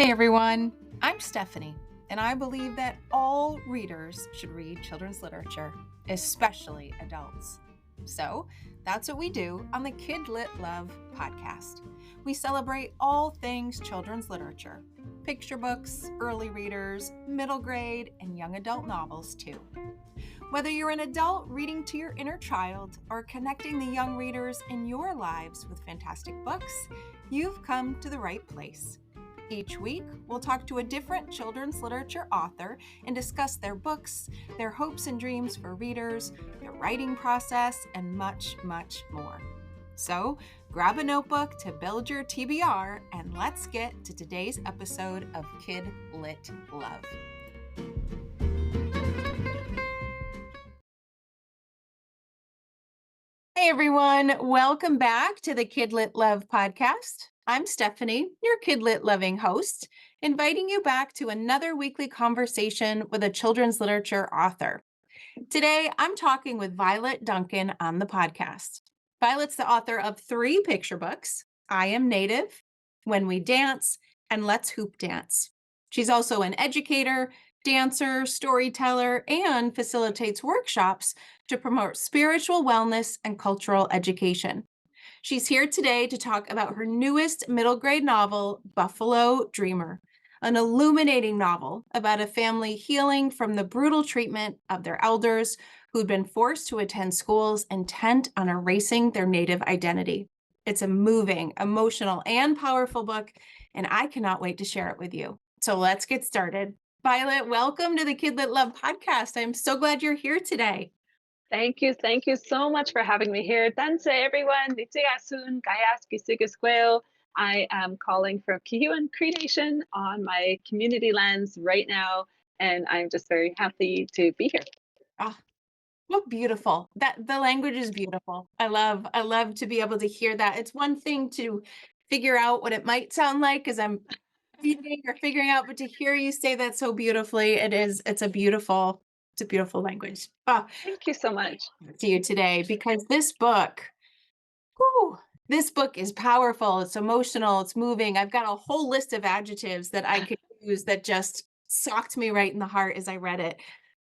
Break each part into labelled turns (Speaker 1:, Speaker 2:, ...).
Speaker 1: Hey everyone, I'm Stephanie, and I believe that all readers should read children's literature, especially adults. So that's what we do on the KidLit Love podcast. We celebrate all things children's literature, picture books, early readers, middle grade, and young adult novels too. Whether you're an adult reading to your inner child or connecting the young readers in your lives with fantastic books, you've come to the right place. Each week, we'll talk to a different children's literature author and discuss their books, their hopes and dreams for readers, their writing process, and much, much more. So, grab a notebook to build your TBR, and let's get to today's episode of KidLit Love. Hey everyone, welcome back to the KidLit Love podcast. I'm Stephanie, your KidLit loving host, inviting you back to another weekly conversation with a children's literature author. Today, I'm talking with Violet Duncan on the podcast. Violet's the author of 3 picture books, I Am Native, When We Dance, and Let's Hoop Dance. She's also an educator, dancer, storyteller, and facilitates workshops to promote spiritual wellness and cultural education. She's here today to talk about her newest middle grade novel, Buffalo Dreamer, an illuminating novel about a family healing from the brutal treatment of their elders who'd been forced to attend schools intent on erasing their Native identity. It's a moving, emotional, and powerful book, and I cannot wait to share it with you. So let's get started. Violet, welcome to the KidLit Love podcast. I'm so glad you're here today.
Speaker 2: Thank you. Thank you so much for having me here. Danse, everyone. Nitsuyasun, Gayaski Sigisqueo. I am calling from Kihuen Cree Nation on my community lands right now, and I'm just very happy to be here.
Speaker 1: Oh, what beautiful. That the language is beautiful. I love to be able to hear that. It's one thing to figure out what it might sound like because I'm reading or figuring out, but to hear you say that so beautifully, it's a beautiful language. Oh,
Speaker 2: Thank you so much.
Speaker 1: to you today because this book is powerful, it's emotional, it's moving. I've got a whole list of adjectives that I could use that just socked me right in the heart as I read it.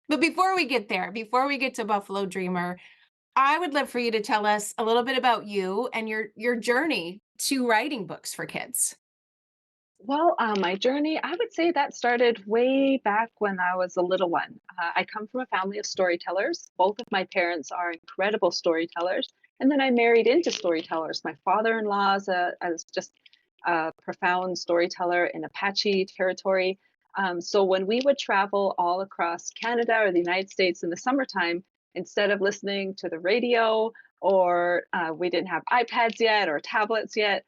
Speaker 1: But before we get there, before we get to Buffalo Dreamer, I would love for you to tell us a little bit about you and your journey to writing books for kids.
Speaker 2: Well, my journey, I would say that started way back when I was a little one. I come from a family of storytellers. Both of my parents are incredible storytellers. And then I married into storytellers. My father-in-law is just a profound storyteller in Apache territory. So when we would travel all across Canada or the United States in the summertime, instead of listening to the radio or we didn't have iPads yet or tablets yet,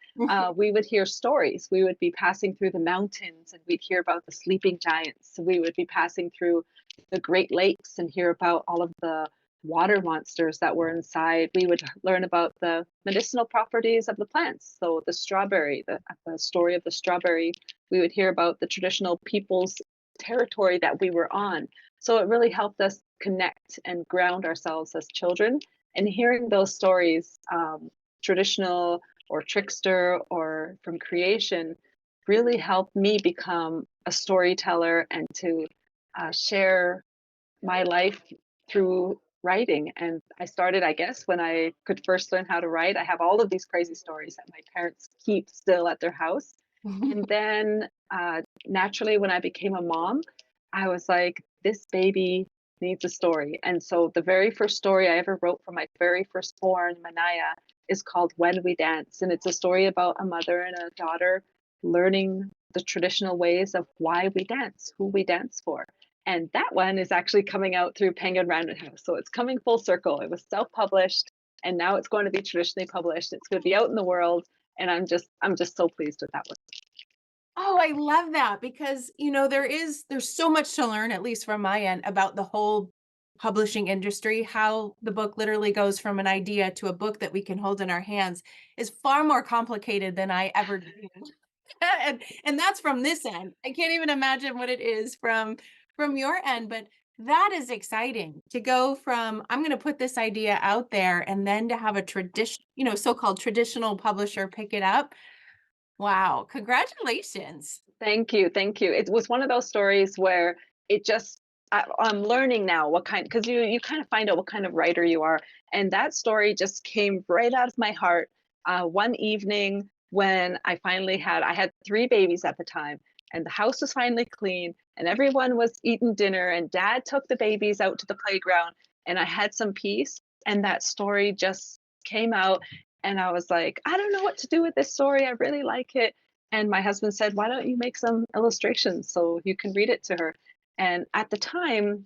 Speaker 2: we would hear stories. We would be passing through the mountains and we'd hear about the sleeping giants. We would be passing through the Great Lakes and hear about all of the water monsters that were inside. We would learn about the medicinal properties of the plants. So the strawberry, the story of the strawberry, we would hear about the traditional people's territory that we were on. So it really helped us connect and ground ourselves as children. And hearing those stories, traditional or trickster or from creation, really helped me become a storyteller and to share my life through writing. And I started, I guess, when I could first learn how to write. I have all of these crazy stories that my parents keep still at their house. And then naturally, when I became a mom, I was like, this baby needs a story. And so the very first story I ever wrote for my very firstborn, Manaya, is called When We Dance. And it's a story about a mother and a daughter learning the traditional ways of why we dance, who we dance for. And that one is actually coming out through Penguin Random House. So it's coming full circle. It was self-published and now it's going to be traditionally published. It's going to be out in the world. And I'm just so pleased with that one.
Speaker 1: Oh, I love that because, there's so much to learn, at least from my end, about the whole publishing industry. How the book literally goes from an idea to a book that we can hold in our hands is far more complicated than I ever dreamed. And that's from this end. I can't even imagine what it is from your end, but that is exciting to go from I'm going to put this idea out there and then to have a tradition, so-called traditional publisher pick it up. Wow, congratulations.
Speaker 2: Thank you, thank you. It was one of those stories where it just I'm learning now what kind because you kind of find out what kind of writer you are, and that story just came right out of my heart. One evening when I had 3 babies at the time, and the house was finally clean, and everyone was eating dinner, and Dad took the babies out to the playground, and I had some peace, and that story just came out, and I was like, I don't know what to do with this story. I really like it, and my husband said, "Why don't you make some illustrations so you can read it to her?" And at the time,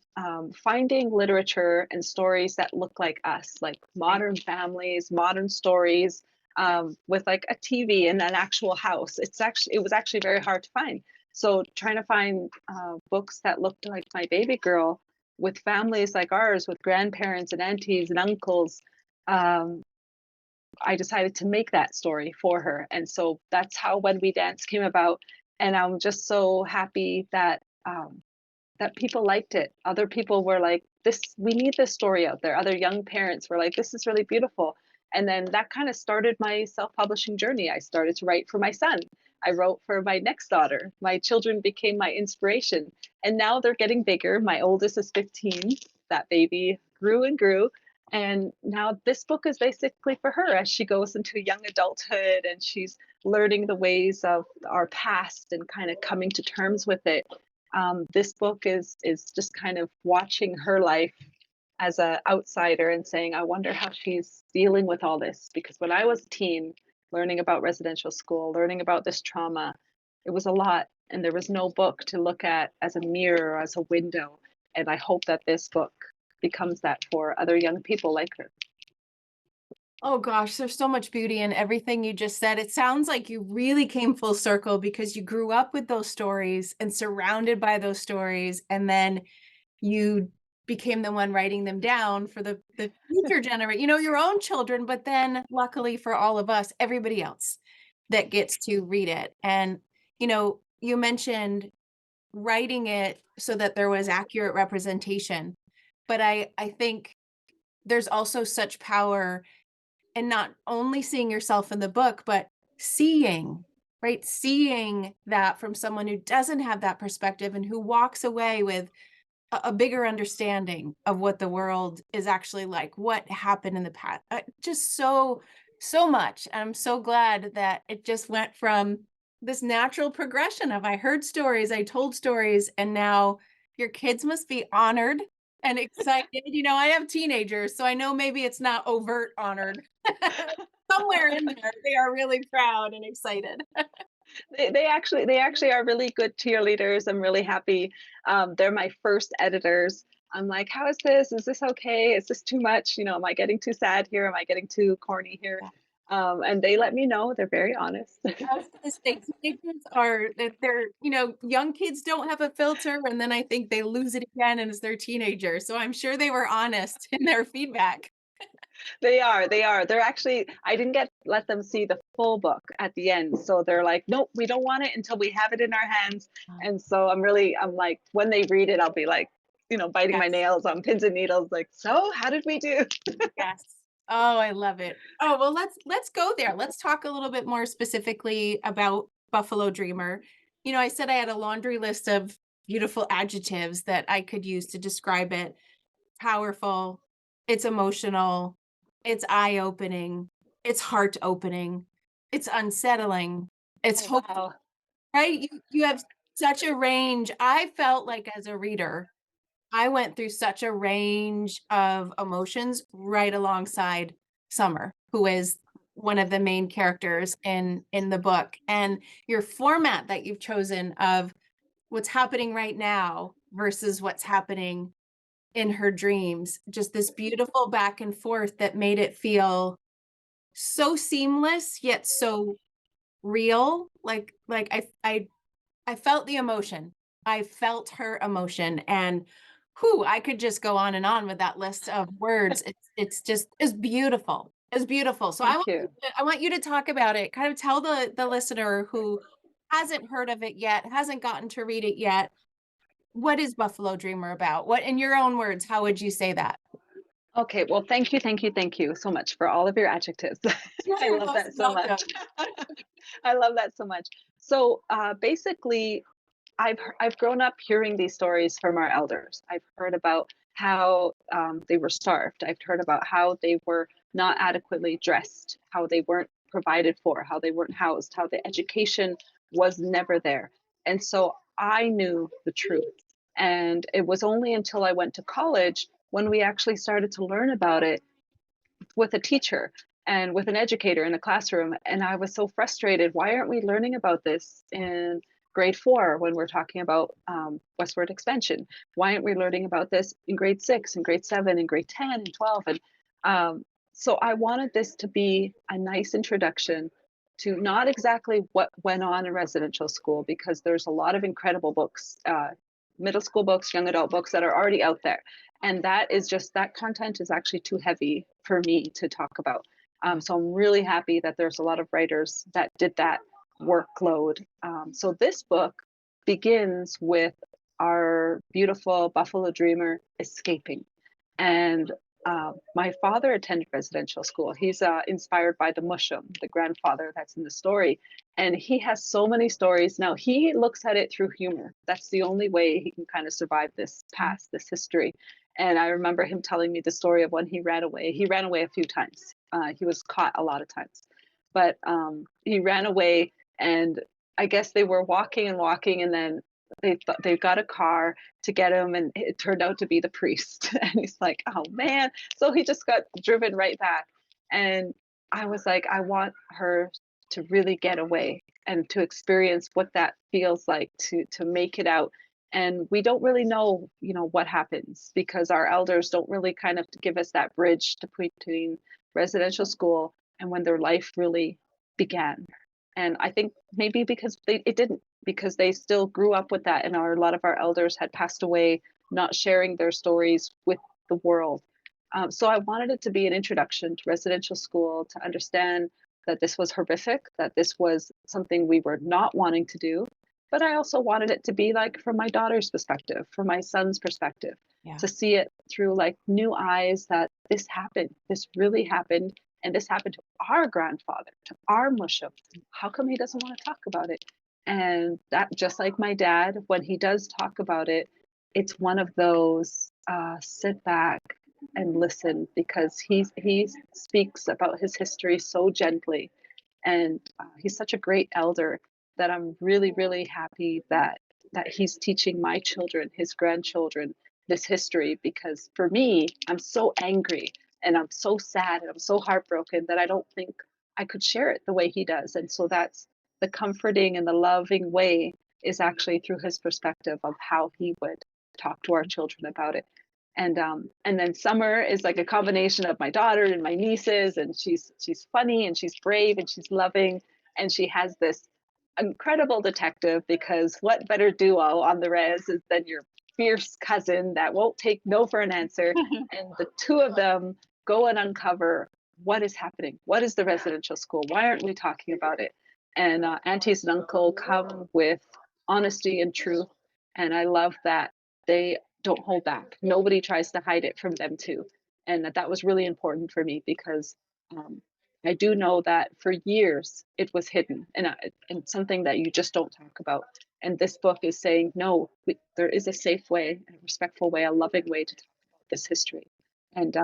Speaker 2: finding literature and stories that look like us, like
Speaker 1: Right.
Speaker 2: modern families, modern stories, with like a TV and an actual house, it was actually very hard to find. So trying to find books that looked like my baby girl with families like ours, with grandparents and aunties and uncles, um, I decided to make that story for her. And so that's how When We Dance came about. And I'm just so happy that people liked it. Other people were like, this, we need this story out there. Other young parents were like, this is really beautiful. And then that kind of started my self-publishing journey. I started to write for my son. I wrote for my next daughter. My children became my inspiration. And now they're getting bigger. My oldest is 15. That baby grew and grew. And now this book is basically for her as she goes into young adulthood and she's learning the ways of our past and kind of coming to terms with it. This book is just kind of watching her life as a outsider and saying, I wonder how she's dealing with all this. Because when I was a teen, learning about residential school, learning about this trauma, it was a lot, and there was no book to look at as a mirror or as a window. And I hope that this book becomes that for other young people like her.
Speaker 1: Oh gosh, there's so much beauty in everything you just said. It sounds like you really came full circle because you grew up with those stories and surrounded by those stories, and then you became the one writing them down for the future generation, your own children, but then luckily for all of us, everybody else that gets to read it. And you mentioned writing it so that there was accurate representation, but I think there's also such power and not only seeing yourself in the book, but seeing, right? Seeing that from someone who doesn't have that perspective and who walks away with a bigger understanding of what the world is actually like, what happened in the past. Just so, so much. I'm so glad that it just went from this natural progression of I heard stories, I told stories, and now your kids must be honored and excited. I have teenagers, so I know maybe it's not overt honored. Somewhere in there, they are really proud and excited.
Speaker 2: They actually are really good cheerleaders. I'm really happy. They're my first editors. I'm like, how is this? Is this okay? Is this too much? Am I getting too sad here? Am I getting too corny here?
Speaker 1: Yeah.
Speaker 2: And they let me know. They're very honest.
Speaker 1: I was gonna say teenagers are they're young kids don't have a filter, and then I think they lose it again, and it's their teenager. So I'm sure they were honest in their feedback.
Speaker 2: They are. They are. They're actually. I didn't let them see the full book at the end, so they're like, nope, we don't want it until we have it in our hands. And so I'm like, when they read it, I'll be like, biting my
Speaker 1: Yes,
Speaker 2: nails on pins and needles, like, so how did we do?
Speaker 1: yes. Oh, I love it. Oh, well, let's go there. Let's talk a little bit more specifically about Buffalo Dreamer. I said I had a laundry list of beautiful adjectives that I could use to describe it. Powerful, it's emotional, it's eye-opening, it's heart-opening, it's unsettling, it's
Speaker 2: Oh
Speaker 1: hopeful,
Speaker 2: wow.
Speaker 1: right? You have such a range. I felt like as a reader, I went through such a range of emotions right alongside Summer, who is one of the main characters in the book. And your format that you've chosen of what's happening right now versus what's happening in her dreams, just this beautiful back and forth that made it feel so seamless yet so real. Like I felt the emotion. I felt her emotion, and who I could just go on and on with that list of words. It's just it's beautiful. It's beautiful. So
Speaker 2: Thank you.
Speaker 1: I want you to talk about it. Kind of tell the listener who hasn't heard of it yet, hasn't gotten to read it yet. What is Buffalo Dreamer about? What, in your own words, how would you say that?
Speaker 2: Okay, well, thank you so much for all of your adjectives. I
Speaker 1: You're
Speaker 2: love
Speaker 1: most
Speaker 2: that so much.
Speaker 1: welcome.
Speaker 2: I love that so much. Basically, I've grown up hearing these stories from our elders. I've heard about how they were starved. I've heard about how they were not adequately dressed, how they weren't provided for, how they weren't housed, how the education was never there. And so I knew the truth. And it was only until I went to college when we actually started to learn about it with a teacher and with an educator in the classroom. And I was so frustrated. Why aren't we learning about this in grade 4 when we're talking about westward expansion? Why aren't we learning about this in grade 6 and grade 7 and grade 10 and 12? And so I wanted this to be a nice introduction to not exactly what went on in residential school, because there's a lot of incredible books, middle school books, young adult books that are already out there. And that content is actually too heavy for me to talk about. So I'm really happy that there's a lot of writers that did that workload. So this book begins with our beautiful Buffalo Dreamer escaping. And my father attended residential school. He's inspired by the Mushum, the grandfather that's in the story. And he has so many stories. Now, he looks at it through humor. That's the only way he can kind of survive this past, this history. And I remember him telling me the story of when he ran away. He ran away a few times. He was caught a lot of times. But he ran away, and I guess they were walking and walking, and then they got a car to get him, and it turned out to be the priest. And he's like, oh man. So he just got driven right back. And I was like, I want her to really get away and to experience what that feels like to make it out. And we don't really know, what happens, because our elders don't really kind of give us that bridge to between residential school and when their life really began. And I think maybe because it didn't, because they still grew up with that, and a lot of our elders had passed away, not sharing their stories with the world. So I wanted it to be an introduction to residential school, to understand that this was horrific, that this was something we were not wanting to do. But I also wanted it to be like from my daughter's perspective, from my son's perspective,
Speaker 1: Yeah.
Speaker 2: to see it through like new eyes, that this happened, this really happened, and this happened to our grandfather, to our Mushup. How come he doesn't want to talk about it? And that, just like my dad, when he does talk about it, it's one of those sit back and listen, because he speaks about his history so gently, and he's such a great elder that I'm really, really happy that he's teaching my children, his grandchildren, this history. Because for me, I'm so angry and I'm so sad and I'm so heartbroken that I don't think I could share it the way he does. And so that's the comforting and the loving way, is actually through his perspective of how he would talk to our children about it. And then Summer is like a combination of my daughter and my nieces, and she's funny and she's brave and she's loving, and she has this incredible detective, because what better duo on the res is than your fierce cousin that won't take no for an answer. And the two of them go and uncover what is happening. What is the residential school? Why aren't we talking about it? And aunties and uncle come with honesty and truth. And I love that they don't hold back. Nobody tries to hide it from them too. And that was really important for me, because um, I do know that for years it was hidden, and something that you just don't talk about. And this book is saying, no, there is a safe way, a respectful way, a loving way to talk about this history. And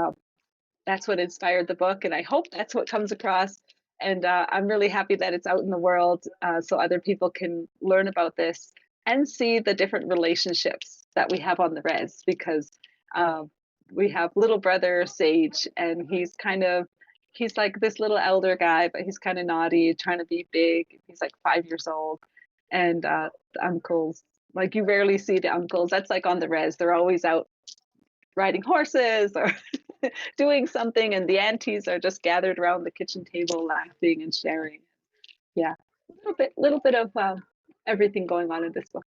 Speaker 2: that's what inspired the book. And I hope that's what comes across. And I'm really happy that it's out in the world, so other people can learn about this and see the different relationships that we have on the res, because uh, we have little brother Sage, and he's like this little elder guy, but he's kind of naughty, trying to be big. He's like 5 years old. And the uncles, like, you rarely see the uncles. That's like on the res. They're always out riding horses or doing something, and the aunties are just gathered around the kitchen table laughing and sharing. Yeah, a little bit of everything going on in this book.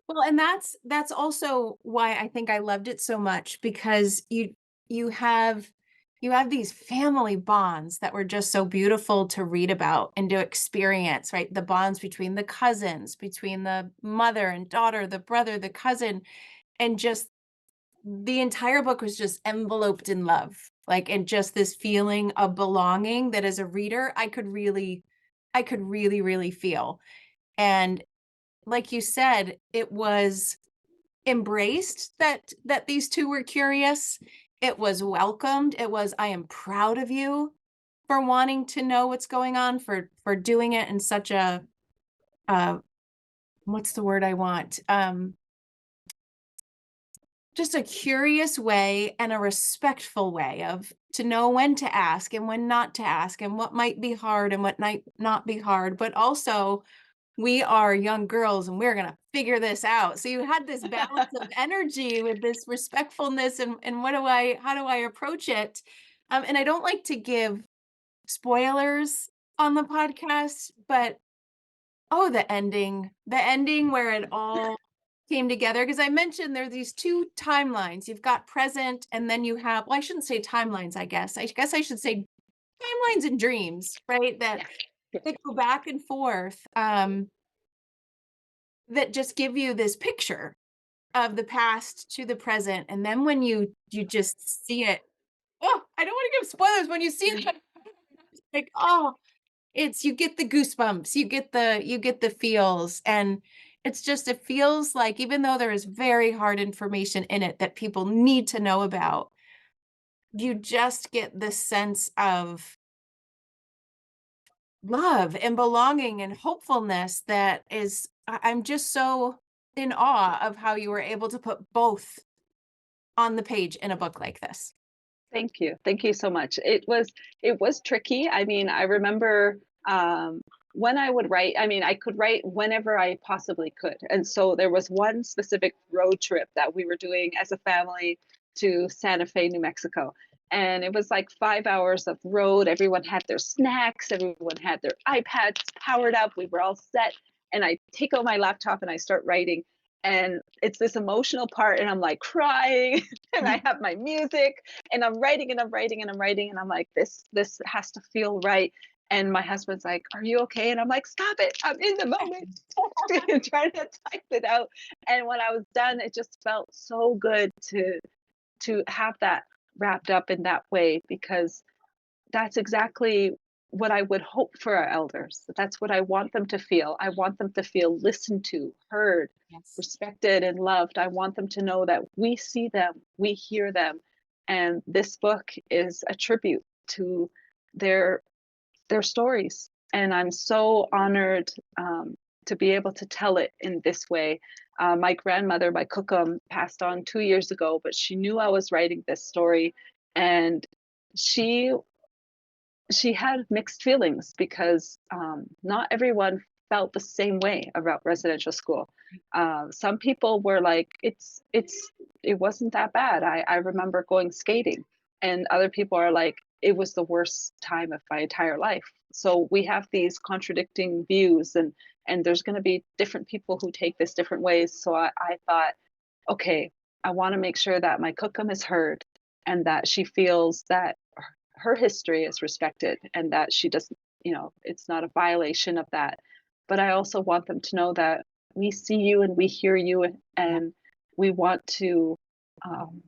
Speaker 1: Well, and that's also why I think I loved it so much, because you have you have these family bonds that were just so beautiful to read about and to experience, right? The bonds between the cousins, between the mother and daughter, the brother, the cousin, and just the entire book was just enveloped in love, like, and just this feeling of belonging that as a reader, I could really, really feel. And like you said, it was embraced that these two were curious. It was welcomed. It was, I am proud of you for wanting to know what's going on, for doing it in such a what's the word I want? Just a curious way and a respectful way of to know when to ask and when not to ask and what might be hard and what might not be hard, but also we are young girls and we're going to figure this out. So you had this balance of energy with this respectfulness and how do I approach it? And I don't like to give spoilers on the podcast, but oh, the ending where it all came together. Because I mentioned there are these two timelines. You've got present, and then you have, well, I shouldn't say timelines, I guess. I guess I should say timelines and dreams, right? That
Speaker 2: Yeah.
Speaker 1: that go back and forth. That just give you this picture of the past to the present. And then when you just see it, oh, I don't want to give spoilers. When you see it, like, oh, it's you get the goosebumps, you get the feels, and it's just it feels like even though there is very hard information in it that people need to know about, you just get this sense of love and belonging and hopefulness that is I'm just so in awe of how you were able to put both on the page in a book like this.
Speaker 2: Thank you. Thank you so much. It was tricky. I mean, I remember when I would write, I mean, I could write whenever I possibly could. And so there was one specific road trip that we were doing as a family to Santa Fe, New Mexico. And it was like 5 hours of road. Everyone had their snacks, everyone had their iPads powered up. We were all set. And I take out my laptop and I start writing. And it's this emotional part, and I'm like crying, and I have my music, and I'm writing and I'm writing and I'm writing, and I'm like, this has to feel right. And my husband's like, "Are you okay?" And I'm like, "Stop it! I'm in the moment." And trying to type it out. And when I was done, it just felt so good to have that wrapped up in that way, because that's exactly what I would hope for our elders. That's what I want them to feel. I want them to feel listened to, heard,
Speaker 1: Yes.
Speaker 2: respected, and loved. I want them to know that we see them, we hear them. And this book is a tribute to their their stories. And I'm so honored to be able to tell it in this way. My grandmother, my Cookum, passed on 2 years ago, but she knew I was writing this story, and she she had mixed feelings because not everyone felt the same way about residential school. Some people were like, it wasn't that bad. I remember going skating, and other people are like, it was the worst time of my entire life. So we have these contradicting views, and there's going to be different people who take this different ways. So I thought, okay, I want to make sure that my Cookum is heard, and that she feels that her history is respected, and that she doesn't, it's not a violation of that. But I also want them to know that we see you and we hear you,
Speaker 1: Yeah.
Speaker 2: and we want to um,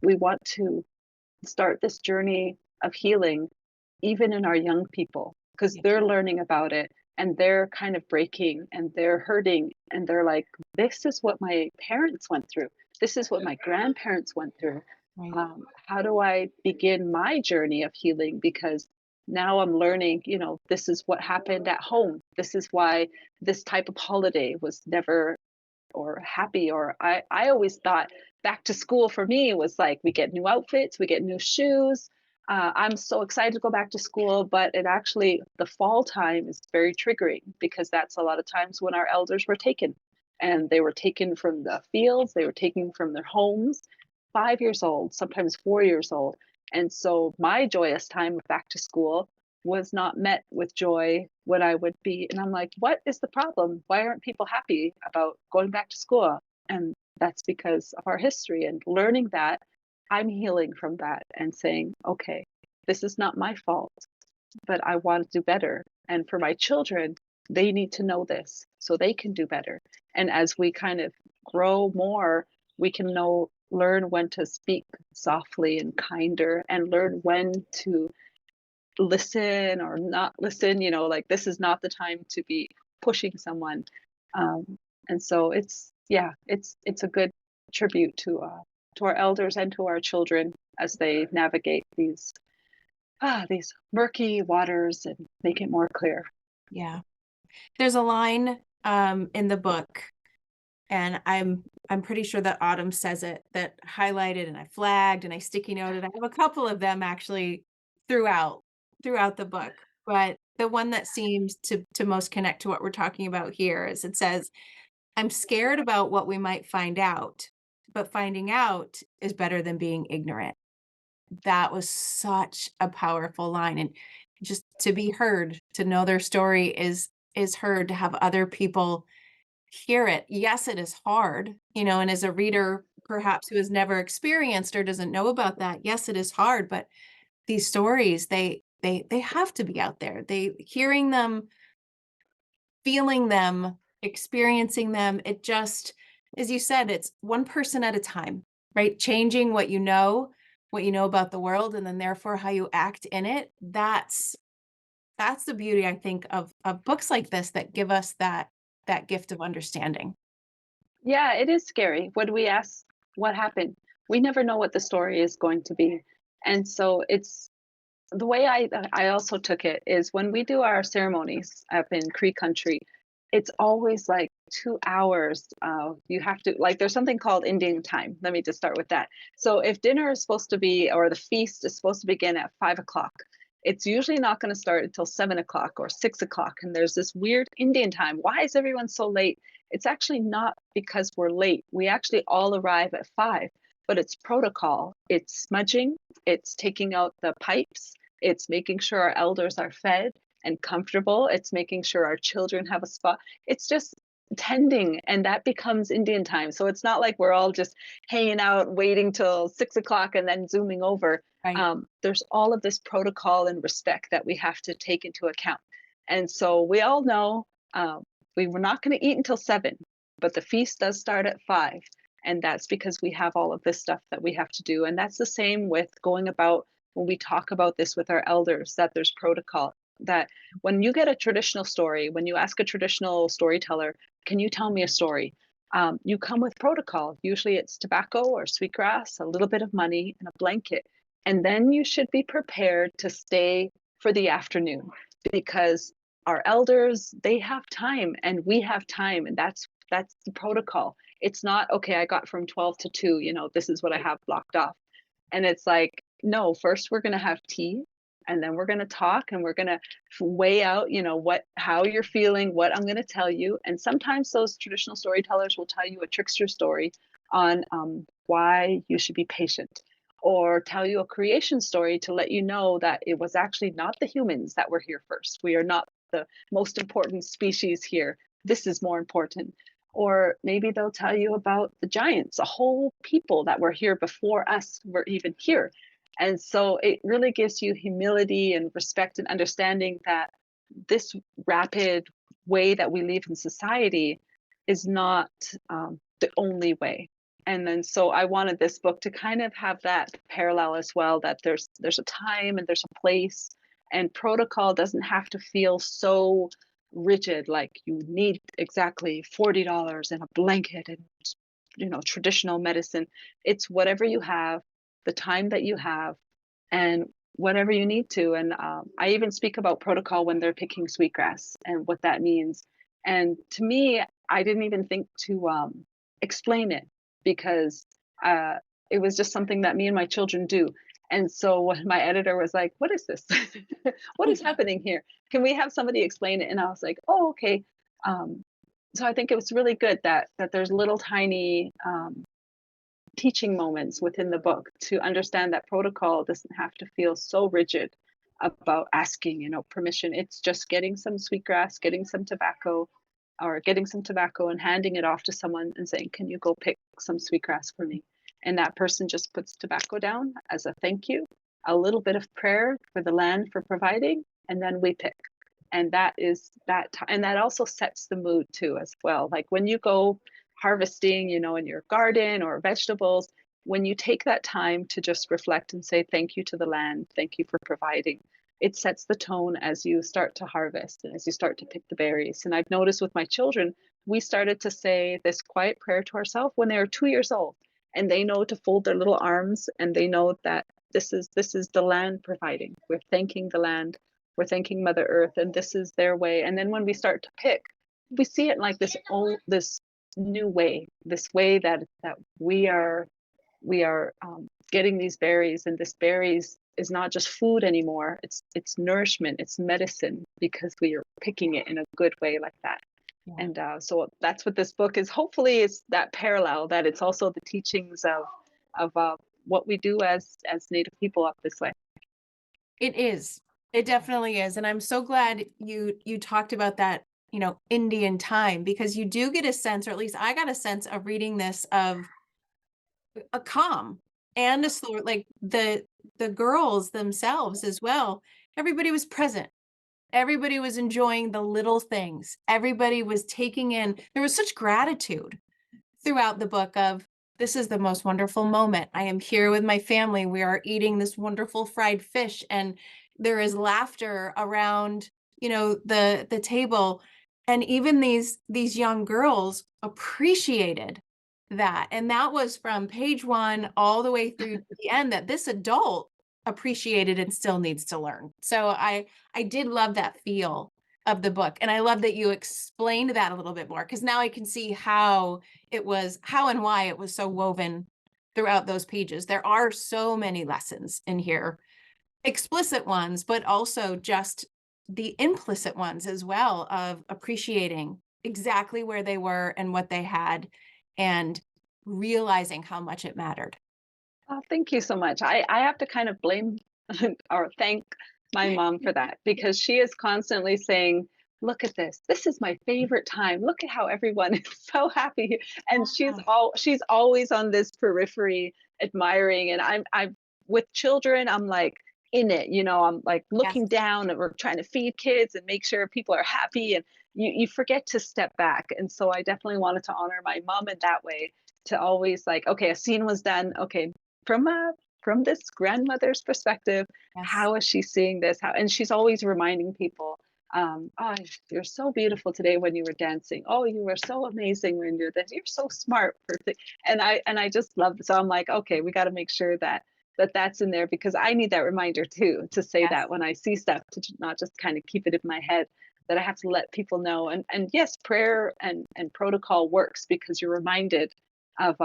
Speaker 2: we want to start this journey of healing even in our young people, because
Speaker 1: Yeah.
Speaker 2: they're learning about it, and they're kind of breaking and they're hurting, and they're like, this is what my parents went through, this is what my grandparents went through.
Speaker 1: Right.
Speaker 2: How do I begin my journey of healing? Because now I'm learning, this is what happened at home, this is why this type of holiday was never or happy. Or I always thought back to school for me was like, we get new outfits, we get new shoes. I'm so excited to go back to school, but it actually, the fall time is very triggering, because that's a lot of times when our elders were taken, and they were taken from the fields, they were taken from their homes, 5 years old, sometimes 4 years old. And so my joyous time of back to school was not met with joy when I would be. And I'm like, what is the problem? Why aren't people happy about going back to school? And that's because of our history, and learning that. I'm healing from that and saying, okay, this is not my fault, but I want to do better. And for my children, they need to know this so they can do better. And as we kind of grow more, we can learn when to speak softly and kinder, and learn when to listen or not listen, like this is not the time to be pushing someone. Um, and so it's a good tribute to our elders and to our children as they navigate these murky waters and make it more clear.
Speaker 1: Yeah. There's a line in the book, and I'm pretty sure that Autumn says it, that highlighted and I flagged and I sticky noted. I have a couple of them actually throughout the book. But the one that seems to most connect to what we're talking about here is it says, I'm scared about what we might find out, but finding out is better than being ignorant. That was such a powerful line, and just to be heard, to know their story is heard, to have other people hear it. Yes, it is hard, and as a reader, perhaps who has never experienced or doesn't know about that, yes, it is hard, but these stories, they have to be out there. They hearing them, feeling them, experiencing them, it just, as you said, it's one person at a time, right? Changing what you know about the world, and then therefore how you act in it. That's the beauty, I think, of books like this that give us that gift of understanding.
Speaker 2: Yeah, it is scary. When we ask what happened, we never know what the story is going to be. And so it's the way I also took it is when we do our ceremonies up in Cree country, it's always like 2 hours. You have to like there's something called Indian time. Let me just start with that. So if dinner is supposed to be or the feast is supposed to begin at 5 o'clock, it's usually not going to start until 7 o'clock or 6 o'clock. And there's this weird Indian time. Why is everyone so late? It's actually not because we're late. We actually all arrive at 5, but it's protocol. It's smudging, it's taking out the pipes, it's making sure our elders are fed and comfortable. It's making sure our children have a spot. It's just tending, and that becomes Indian time. So it's not like we're all just hanging out, waiting till 6 o'clock and then zooming over.
Speaker 1: Right.
Speaker 2: There's all of this protocol and respect that we have to take into account. And so we all know we were not going to eat until 7, but the feast does start at 5. And that's because we have all of this stuff that we have to do. And that's the same with going about when we talk about this with our elders, that there's protocol. That when you get a traditional story, when you ask a traditional storyteller, can you tell me a story? You come with protocol. Usually it's tobacco or sweetgrass, a little bit of money, and a blanket. And then you should be prepared to stay for the afternoon because our elders, they have time and we have time. And that's the protocol. It's not, okay, I got from 12 to 2, this is what I have blocked off. And it's like, no, first we're going to have tea and then we're going to talk and we're going to weigh out, how you're feeling, what I'm going to tell you. And sometimes those traditional storytellers will tell you a trickster story on why you should be patient, or tell you a creation story to let you know that it was actually not the humans that were here first. We are not the most important species here. This is more important. Or maybe they'll tell you about the giants, a whole people that were here before us were even here. And so it really gives you humility and respect and understanding that this rapid way that we live in society is not the only way. And then so I wanted this book to kind of have that parallel as well, that there's a time and there's a place, and protocol doesn't have to feel so rigid, like you need exactly $40 and a blanket and traditional medicine. It's whatever you have, the time that you have, and whatever you need to. And I even speak about protocol when they're picking sweetgrass and what that means. And to me, I didn't even think to explain it because uh, it was just something that me and my children do. And so when my editor was like, "What is this? What is happening here? Can we have somebody explain it?" And I was like, "Oh, okay." Um, so I think it was really good that there's little tiny teaching moments within the book to understand that protocol doesn't have to feel so rigid about asking, permission. It's just getting some sweetgrass, getting some tobacco, or getting some tobacco and handing it off to someone and saying, "Can you go pick some sweetgrass for me?" And that person just puts tobacco down as a thank you, a little bit of prayer for the land for providing, and then we pick. And that is that, and that also sets the mood too, as well. Like when you go harvesting, in your garden or vegetables, when you take that time to just reflect and say thank you to the land, thank you for providing, it sets the tone as you start to harvest and as you start to pick the berries. And I've noticed with my children, we started to say this quiet prayer to ourselves when they were 2 years old, and they know to fold their little arms, and they know that this is the land providing. We're thanking the land, we're thanking Mother Earth, and this is their way. And then when we start to pick, we see it like this new way, this way that we are getting these berries, and this berries is not just food anymore. It's nourishment, it's medicine, because we are picking it in a good way like that.
Speaker 1: Yeah.
Speaker 2: And so that's what this book is. Hopefully, it's that parallel, that it's also the teachings of what we do as Native people up this way.
Speaker 1: It is. It definitely is. And I'm so glad you talked about that, Indian time, because you do get a sense, or at least I got a sense of reading this, of a calm and a slower, like the girls themselves as well. Everybody was present. Everybody was enjoying the little things. Everybody was taking in, there was such gratitude throughout the book of, this is the most wonderful moment. I am here with my family. We are eating this wonderful fried fish, and there is laughter around, the table. And even these young girls appreciated that. And that was from page 1 all the way through to the end, that this adult appreciated and still needs to learn. So I did love that feel of the book. And I love that you explained that a little bit more, because now I can see how and why it was so woven throughout those pages. There are so many lessons in here, explicit ones, but also just the implicit ones as well, of appreciating exactly where they were and what they had, and realizing how much it mattered.
Speaker 2: Oh, thank you so much. I have to kind of blame or thank my mom for that, because she is constantly saying, "Look at this. This is my favorite time. Look at how everyone is so happy." And
Speaker 1: Yeah.
Speaker 2: she's always on this periphery admiring, and I'm with children, I'm like in it, I'm like
Speaker 1: Yes.
Speaker 2: looking down, and we're trying to feed kids and make sure people are happy, and you forget to step back. And so I definitely wanted to honor my mom in that way, to always like, okay, a scene was done. Okay, from this grandmother's perspective,
Speaker 1: Yes.
Speaker 2: how is she seeing this? How, and she's always reminding people, oh, you're so beautiful today when you were dancing. Oh, you were so amazing when you're this. You're so smart, perfect. And I just love it. So I'm like, okay, we got to make sure that's in there, because I need that reminder too, to say
Speaker 1: Yes.
Speaker 2: that when I see stuff, to not just kind of keep it in my head, that I have to let people know. And yes, prayer and protocol works, because you're reminded of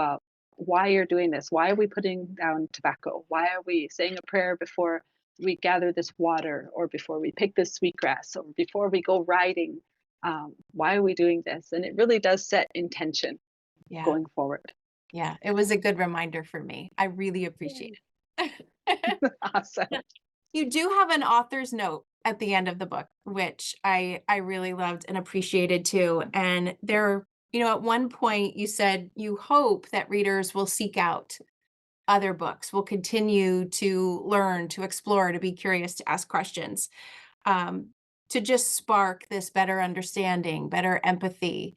Speaker 2: why you're doing this. Why are we putting down tobacco? Why are we saying a prayer before we gather this water, or before we pick this sweetgrass, or before we go riding? Why are we doing this? And it really does set intention
Speaker 1: Yeah.
Speaker 2: going forward.
Speaker 1: Yeah. It was a good reminder for me. I really appreciate
Speaker 2: Yay.
Speaker 1: it.
Speaker 2: Awesome.
Speaker 1: You do have an author's note at the end of the book, which I really loved and appreciated too. And there, at one point you said you hope that readers will seek out other books, will continue to learn, to explore, to be curious, to ask questions, um, to just spark this better understanding, better empathy.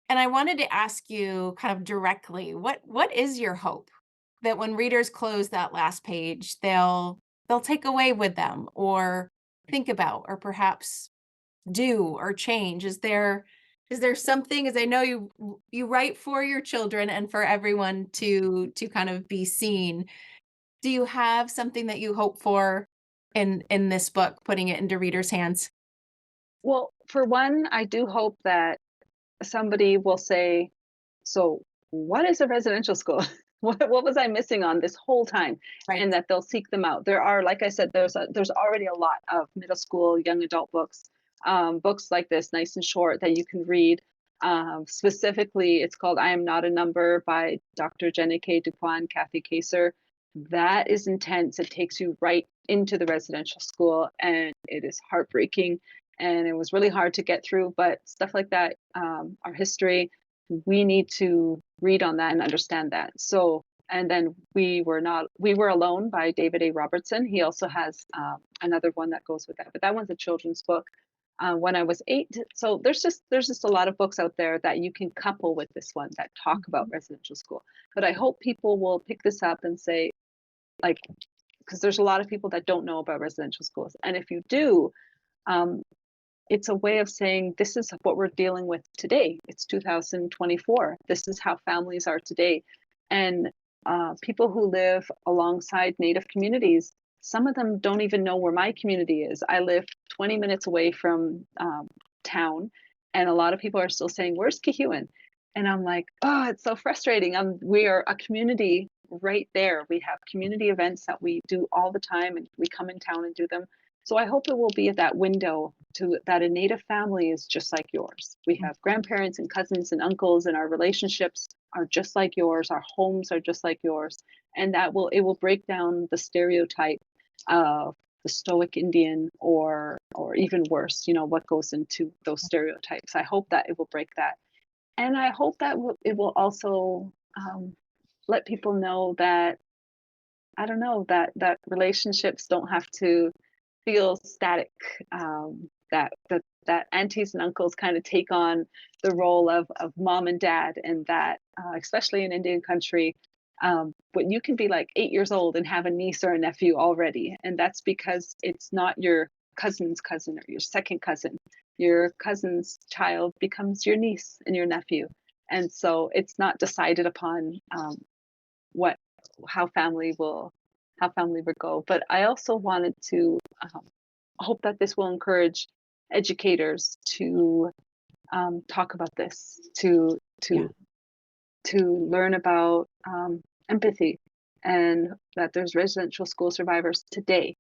Speaker 1: And I wanted to ask you kind of directly, what is your hope that when readers close that last page, they'll take away with them, or think about, or perhaps do or change? Is there something, as I know you write for your children and for everyone to kind of be seen. Do you have something that you hope for in this book, putting it into readers' hands?
Speaker 2: Well, for one, I do hope that somebody will say, so what is a residential school? What was I missing on this whole time?
Speaker 1: Right.
Speaker 2: And that they'll seek them out. There are, like I said, there's already a lot of middle school, young adult books, books like this, nice and short, that you can read. Specifically, it's called "I Am Not a Number" by Dr. Jenny K. Dupuan, Kathy Kaser. That is intense. It takes you right into the residential school, and it is heartbreaking. And it was really hard to get through, but stuff like that, our history, we need to read on that and understand that. So, and then we were alone by David A. Robertson. He also has another one that goes with that, but that one's a children's book. When I was 8, so there's just a lot of books out there that you can couple with this one that talk about
Speaker 1: Mhm.
Speaker 2: residential school. But I hope people will pick this up and say, like, because there's a lot of people that don't know about residential schools. And if you do, um, it's a way of saying this is what we're dealing with today. It's 2024. This is how families are today. And people who live alongside Native communities, some of them don't even know where my community is. I live 20 minutes away from town, and a lot of people are still saying, "Where's Kihuan?" And I'm like, "Oh, it's so frustrating." We are a community right there. We have community events that we do all the time, and we come in town and do them. So I hope it will be that window to that a Native family is just like yours. We have grandparents and cousins and uncles, and our relationships are just like yours. Our homes are just like yours, and it will break down the stereotype of the stoic Indian, or even worse, what goes into those stereotypes. I hope that it will break that, and I hope that it will also let people know that, I don't know, that relationships don't have to feel static. That aunties and uncles kind of take on the role of mom and dad, and that especially in Indian country, but you can be like 8 years old and have a niece or a nephew already, and that's because it's not your cousin's cousin or your second cousin. Your cousin's child becomes your niece and your nephew, and so it's not decided upon what how family will how family would go. But I also wanted to hope that this will encourage educators to talk about this,
Speaker 1: Yeah.
Speaker 2: to learn about empathy, and that there's residential school survivors today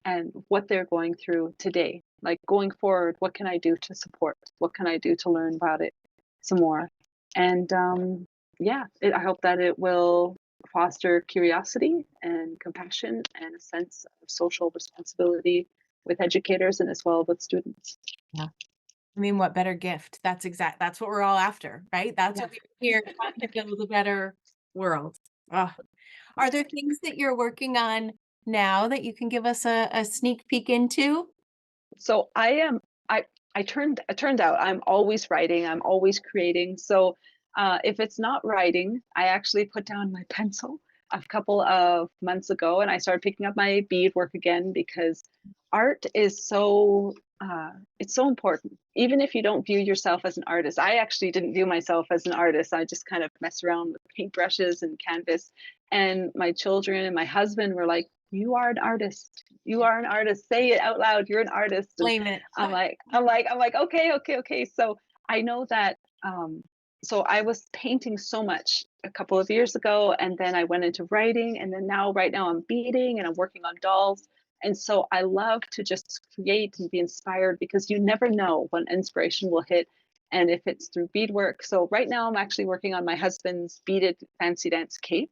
Speaker 2: and what they're going through today. Like, going forward, what can I do to support? What can I do to learn about it some more? And yeah, I hope that it will foster curiosity and compassion and a sense of social responsibility with educators and as well with students.
Speaker 1: Yeah. I mean, what better gift? That's what we're all after, right? That's
Speaker 2: Yeah.
Speaker 1: what we're here to build a better world. Ugh. Are there things that you're working on now that you can give us a sneak peek into?
Speaker 2: So it turned out I'm always writing, I'm always creating. So if it's not writing, I actually put down my pencil a couple of months ago, and I started picking up my beadwork again, because art is it's so important. Even if you don't view yourself as an artist, I actually didn't view myself as an artist. I just kind of mess around with paintbrushes and canvas. And my children and my husband were like, "You are an artist. You
Speaker 1: Yeah.
Speaker 2: are an artist. Say it out loud. You're an artist." And
Speaker 1: Blame it.
Speaker 2: I'm like, okay, okay, okay. So I know that. So I was painting so much a couple of years ago, and then I went into writing, and then right now I'm beading and I'm working on dolls. And so I love to just create and be inspired, because you never know when inspiration will hit, and if it's through beadwork. So right now I'm actually working on my husband's beaded fancy dance cape.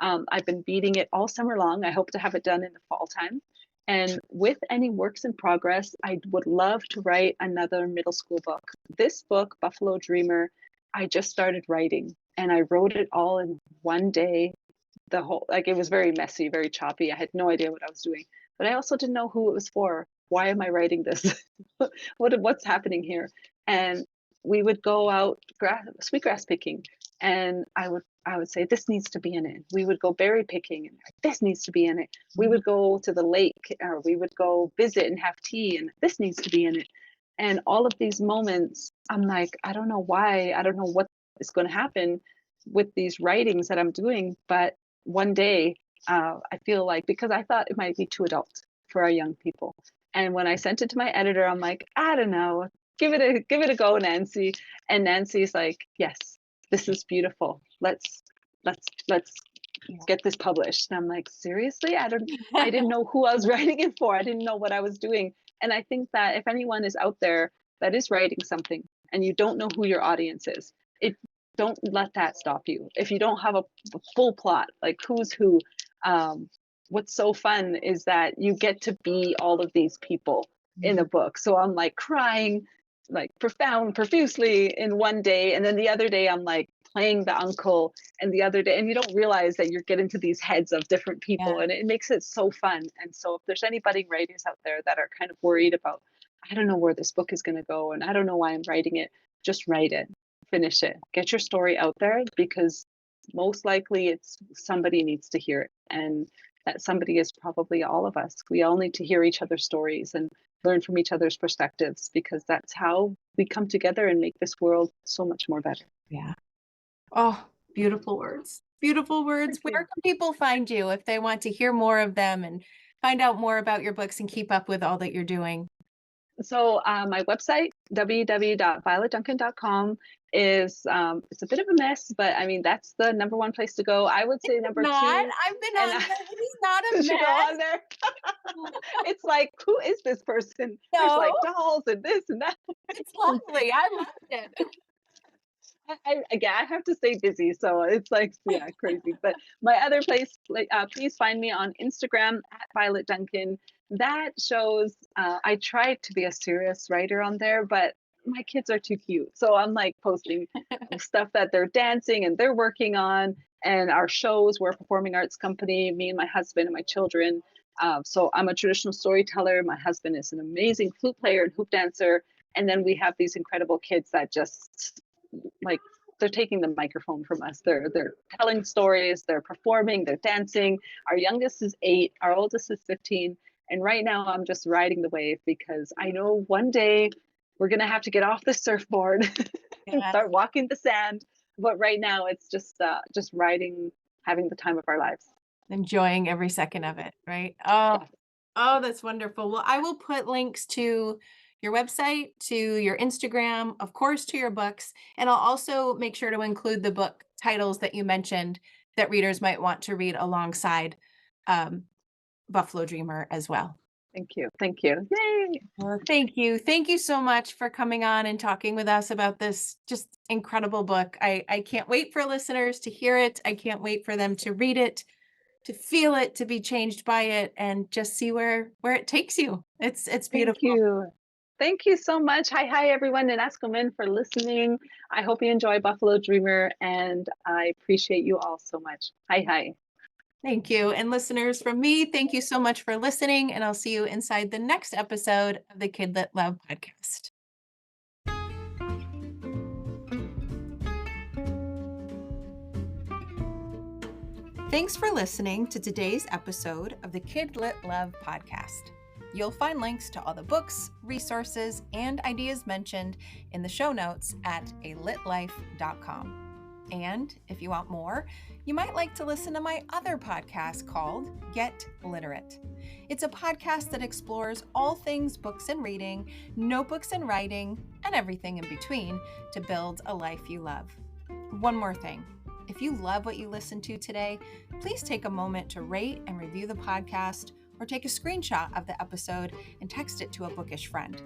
Speaker 2: I've been beading it all summer long. I hope to have it done in the fall time. And with any works in progress, I would love to write another middle school book. This book, Buffalo Dreamer, I just started writing, and I wrote it all in one day. The whole, like, it was very messy, very choppy. I had no idea what I was doing, but I also didn't know who it was for. Why am I writing this? What's happening here? And we would go out sweetgrass picking, and I would say, this needs to be in it. We would go berry picking, and this needs to be in it. We would go to the lake, or we would go visit and have tea, and this needs to be in it. And all of these moments, I'm like, I don't know why, I don't know what is going to happen with these writings that I'm doing, but one day, I feel like, because I thought it might be too adult for our young people. And when I sent it to my editor, I'm like, I don't know, give it a go, Nancy. And Nancy's like, yes, this is beautiful. Let's
Speaker 1: Yeah.
Speaker 2: get this published. And I'm like, seriously? I didn't know who I was writing it for. I didn't know what I was doing. And I think that if anyone is out there that is writing something and you don't know who your audience is, it don't let that stop you. If you don't have a full plot, like who's who, what's so fun is that you get to be all of these people in a book. So I'm like crying, like profusely in one day, and then the other day I'm like playing the uncle, and the other day, and you don't realize that you're getting to these heads of different people,
Speaker 1: Yeah.
Speaker 2: and it makes it so fun. And so if there's any budding writers out there that are kind of worried about, I don't know where this book is going to go, and I don't know why I'm writing it, just write it, finish it, get your story out there, because most likely it's somebody needs to hear it. And that somebody is probably all of us. We all need to hear each other's stories and learn from each other's perspectives, because that's how we come together and make this world so much more better.
Speaker 1: Yeah. Oh, beautiful words. Beautiful words.
Speaker 2: Thank
Speaker 1: Where
Speaker 2: you.
Speaker 1: can people find you if they want to hear more of them and find out more about your books and keep up with all that you're doing?
Speaker 2: So my website, www.violetduncan.com, is it's a bit of a mess, but I mean that's the number one place to go. I would say number
Speaker 1: Not.
Speaker 2: two,
Speaker 1: I've been
Speaker 2: and
Speaker 1: on there. It is not a
Speaker 2: should go
Speaker 1: mess.
Speaker 2: on there. It's like, who is this person? There's
Speaker 1: No,
Speaker 2: like dolls and this and that.
Speaker 1: it's lovely. I loved it.
Speaker 2: Again, I have to stay busy, so it's like, yeah, crazy. But my other place, like, please find me on Instagram at Violet Duncan. That shows. I try to be a serious writer on there, but my kids are too cute, so I'm like posting stuff that they're dancing and they're working on, and our shows. We're a performing arts company, me and my husband and my children. So I'm a traditional storyteller. My husband is an amazing flute player and hoop dancer, and then we have these incredible kids that just like they're taking the microphone from us. They're telling stories, they're performing, they're dancing. Our youngest is 8, our oldest is 15, and right now I'm just riding the wave because I know one day we're gonna have to get off the surfboard and
Speaker 1: Yes.
Speaker 2: start walking the sand. But right now it's just riding, having the time of our lives.
Speaker 1: Enjoying every second of it, right? Oh,
Speaker 2: Yeah,
Speaker 1: oh, that's wonderful. Well, I will put links to your website, to your Instagram, of course, to your books, and I'll also make sure to include the book titles that you mentioned that readers might want to read alongside um, Buffalo Dreamer as well.
Speaker 2: thank you, thank you, yay.
Speaker 1: Well, thank you. Thank you so much for coming on and talking with us about this just incredible book. I can't wait for listeners to hear it. I can't wait for them to read it, to feel it, to be changed by it, and just see where it takes you. It's
Speaker 2: Thank
Speaker 1: beautiful.
Speaker 2: you. Thank you so much. Hi, everyone, and Askomen for listening. I hope you enjoy Buffalo Dreamer, and I appreciate you all so much. Hi.
Speaker 1: Thank you. And listeners, from me, thank you so much for listening, and I'll see you inside the next episode of the KidLit Love podcast. Thanks for listening to today's episode of the KidLit Love podcast. You'll find links to all the books, resources, and ideas mentioned in the show notes at alitlife.com. And if you want more, you might like to listen to my other podcast called Get Literate. It's a podcast that explores all things books and reading, notebooks and writing, and everything in between to build a life you love. One more thing. If you love what you listened to today, please take a moment to rate and review the podcast, or take a screenshot of the episode and text it to a bookish friend.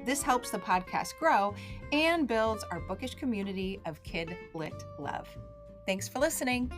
Speaker 1: This helps the podcast grow and builds our bookish community of KidLit Love. Thanks for listening.